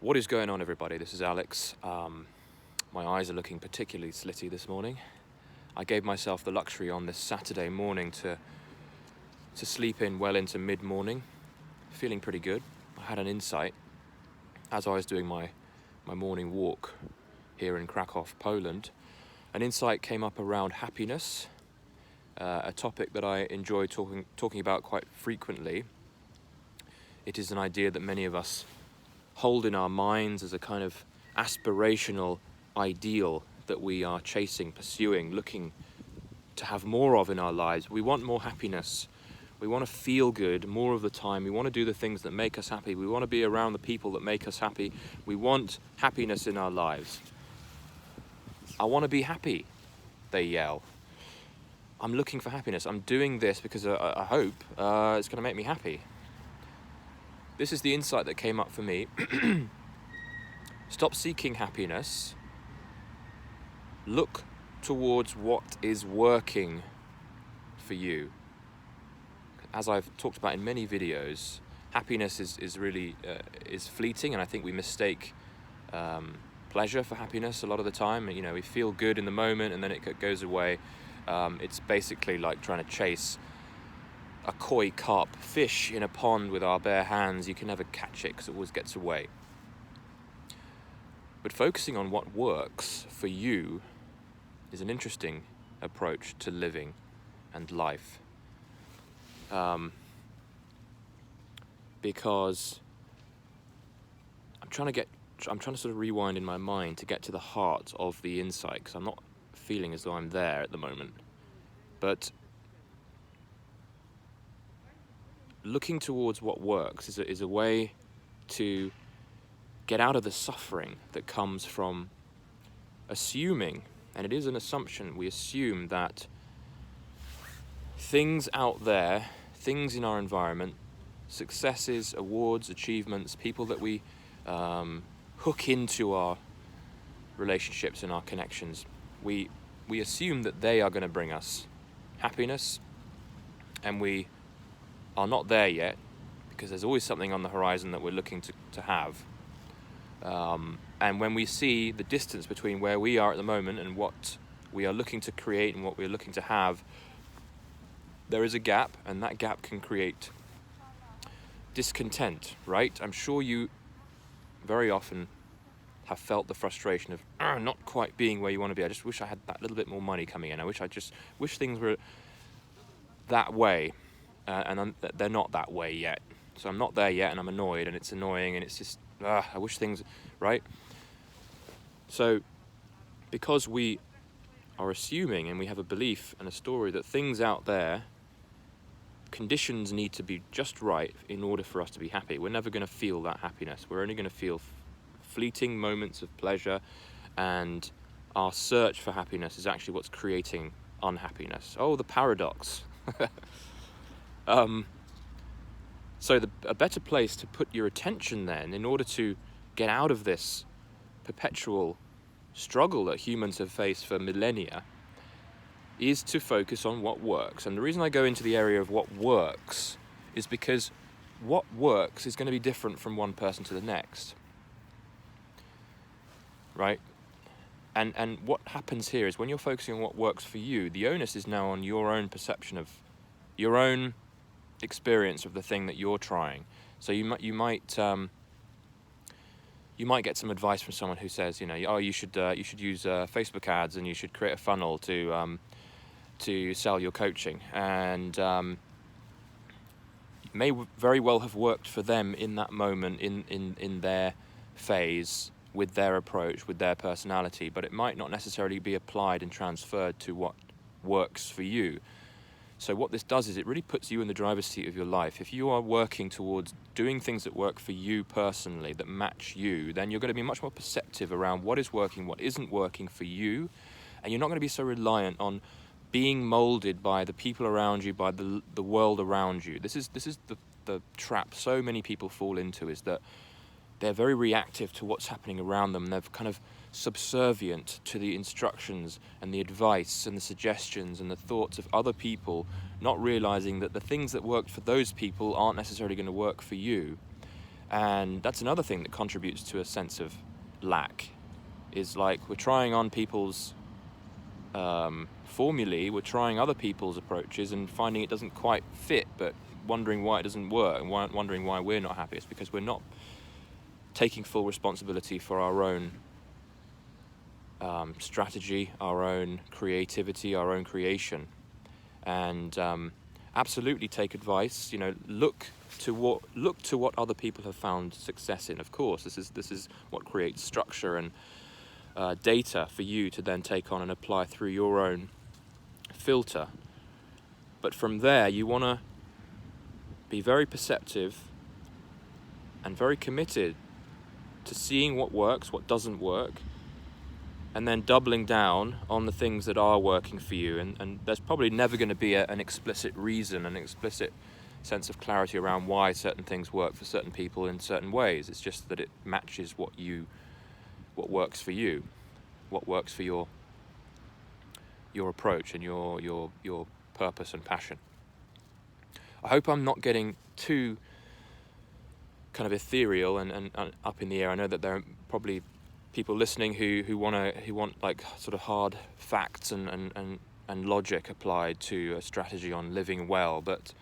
What is going on, everybody? This is Alex. My eyes are looking particularly slitty this morning. I gave myself the luxury on this Saturday morning to sleep in well into mid-morning, feeling pretty good. I had an insight as I was doing my morning walk here in Krakow, Poland. An insight came up around happiness, a topic that I enjoy talking about quite frequently. It is an idea that many of us hold in our minds as a kind of aspirational ideal that we are chasing, pursuing, looking to have more of in our lives. We want more happiness. We want to feel good more of the time. We want to do the things that make us happy. We want to be around the people that make us happy. We want happiness in our lives. I want to be happy, they yell. I'm looking for happiness. I'm doing this because I hope it's going to make me happy. This is the insight that came up for me. Stop seeking happiness. Look towards what is working for you. As I've talked about in many videos, happiness is really fleeting, and I think we mistake pleasure for happiness a lot of the time. You know, we feel good in the moment and then it goes away. It's basically like trying to chase a koi carp fish in a pond with our bare hands. You can never catch it because it always gets away. But focusing on what works for you is an interesting approach to living and life. Because I'm trying to sort of rewind in my mind to get to the heart of the insight, because I'm not feeling as though I'm there at the moment. But looking towards what works is a way to get out of the suffering that comes from assuming, and it is an assumption, we assume that things out there, things in our environment, successes, awards, achievements, people that we hook into our relationships and our connections, we assume that they are going to bring us happiness, and we are not there yet because there's always something on the horizon that we're looking to have. And when we see the distance between where we are at the moment and what we are looking to create and what we're looking to have, there is a gap, and that gap can create discontent, right? I'm sure you very often have felt the frustration of not quite being where you want to be. I just wish I had that little bit more money coming in. I wish things were that way. And they're not that way yet. So I'm not there yet, and I'm annoyed, and it's annoying, and it's just, I wish things, right? So because we are assuming, and we have a belief and a story that things out there, conditions need to be just right in order for us to be happy. We're never going to feel that happiness. We're only going to feel fleeting moments of pleasure, and our search for happiness is actually what's creating unhappiness. Oh, the paradox. So a better place to put your attention then, in order to get out of this perpetual struggle that humans have faced for millennia, is to focus on what works. And the reason I go into the area of what works is because what works is going to be different from one person to the next, right? And what happens here is when you're focusing on what works for you, the onus is now on your own perception of your own experience of the thing that you're trying. So you might get some advice from someone who says, you should use Facebook ads, and you should create a funnel to sell your coaching, and may very well have worked for them in that moment, in their phase, with their approach, with their personality, but it might not necessarily be applied and transferred to what works for you. So what this does is it really puts you in the driver's seat of your life. If you are working towards doing things that work for you personally, that match you, then you're going to be much more perceptive around what is working, what isn't working for you, and you're not going to be so reliant on being molded by the people around you, by the world around you. This is the trap so many people fall into, is that they're very reactive to what's happening around them. They're kind of subservient to the instructions and the advice and the suggestions and the thoughts of other people, not realizing that the things that worked for those people aren't necessarily going to work for you. And that's another thing that contributes to a sense of lack, is like we're trying on people's formulae, we're trying other people's approaches and finding it doesn't quite fit, but wondering why it doesn't work and wondering why we're not happy. It's because we're not taking full responsibility for our own strategy, our own creativity, our own creation. And absolutely take advice. Look to what other people have found success in. Of course, this is what creates structure and data for you to then take on and apply through your own filter. But from there, you want to be very perceptive and very committed to seeing what works, what doesn't work, and then doubling down on the things that are working for you. And there's probably never going to be an explicit reason, an explicit sense of clarity around why certain things work for certain people in certain ways. It's just that it matches what works for you, what works for your approach and your purpose and passion. I hope I'm not getting too kind of ethereal and up in the air. I know that there are probably people listening who want like sort of hard facts and logic applied to a strategy on living well, but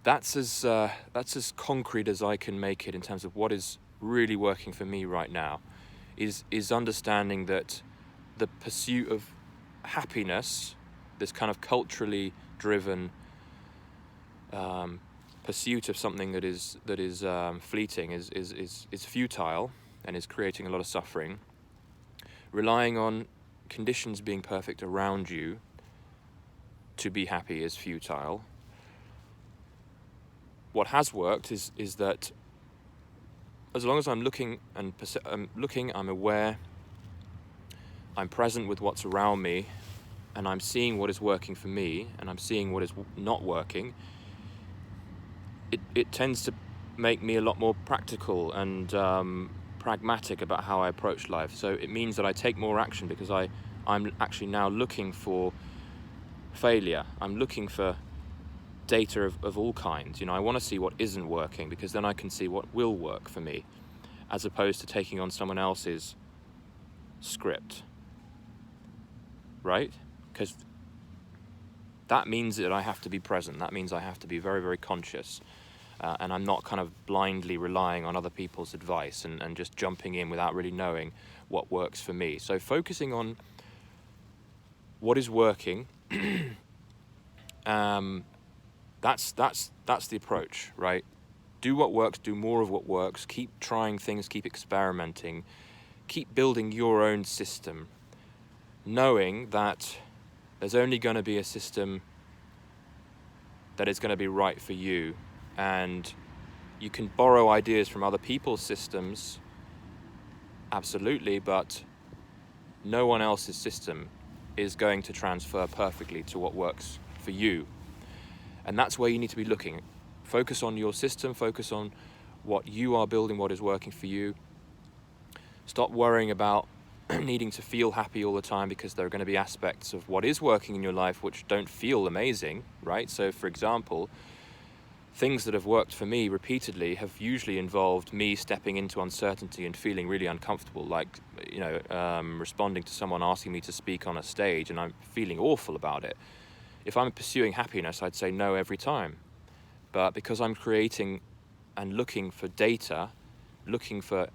that's as concrete as I can make it in terms of what is really working for me right now. Is understanding that the pursuit of happiness, this kind of culturally driven pursuit of something that is fleeting, is futile and is creating a lot of suffering. Relying on conditions being perfect around you to be happy is futile. What has worked is that as long as I'm looking I'm aware, I'm present with what's around me, and I'm seeing what is working for me, and I'm seeing what is not working, it tends to make me a lot more practical and pragmatic about how I approach life. So it means that I take more action because I'm actually now looking for failure. I'm looking for data of all kinds. I want to see what isn't working, because then I can see what will work for me, as opposed to taking on someone else's script, right? Because that means that I have to be present. That means I have to be very, very conscious, and I'm not kind of blindly relying on other people's advice and just jumping in without really knowing what works for me. So focusing on what is working, that's the approach, right? Do what works, do more of what works, keep trying things, keep experimenting, keep building your own system, knowing that there's only going to be a system that is going to be right for you. And you can borrow ideas from other people's systems, absolutely, but no one else's system is going to transfer perfectly to what works for you. And that's where you need to be looking. Focus on your system, focus on what you are building, what is working for you. Stop worrying about needing to feel happy all the time, because there are going to be aspects of what is working in your life which don't feel amazing, right? So for example, things that have worked for me repeatedly have usually involved me stepping into uncertainty and feeling really uncomfortable, like responding to someone asking me to speak on a stage and I'm feeling awful about it. If I'm pursuing happiness, I'd say no every time. But because I'm creating and looking for data, looking for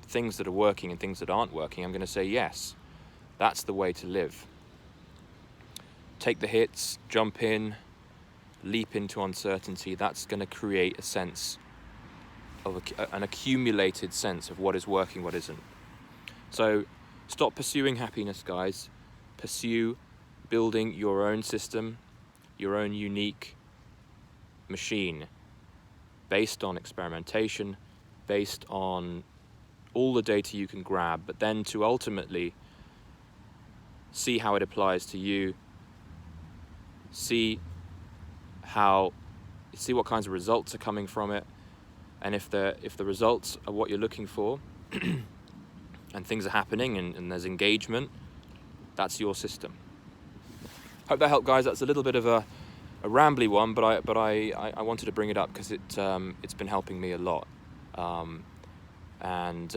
things that are working and things that aren't working, I'm going to say yes. That's the way to live. Take the hits, jump in, leap into uncertainty. That's going to create a sense of an accumulated sense of what is working, what isn't. So stop pursuing happiness, guys. Pursue building your own system, your own unique machine, based on experimentation, based on all the data you can grab, but then to ultimately see how it applies to you, see what kinds of results are coming from it, and if the results are what you're looking for and things are happening and there's engagement, that's your system. Hope that helped, guys. That's a little bit of a rambly one, but I wanted to bring it up because it's been helping me a lot, and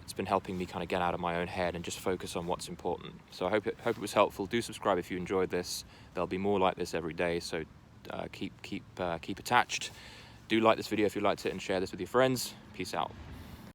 it's been helping me kind of get out of my own head and just focus on what's important. So I hope it was helpful. Do subscribe if you enjoyed this. There'll be more like this every day, so keep attached. Do like this video if you liked it, and share this with your friends. Peace out.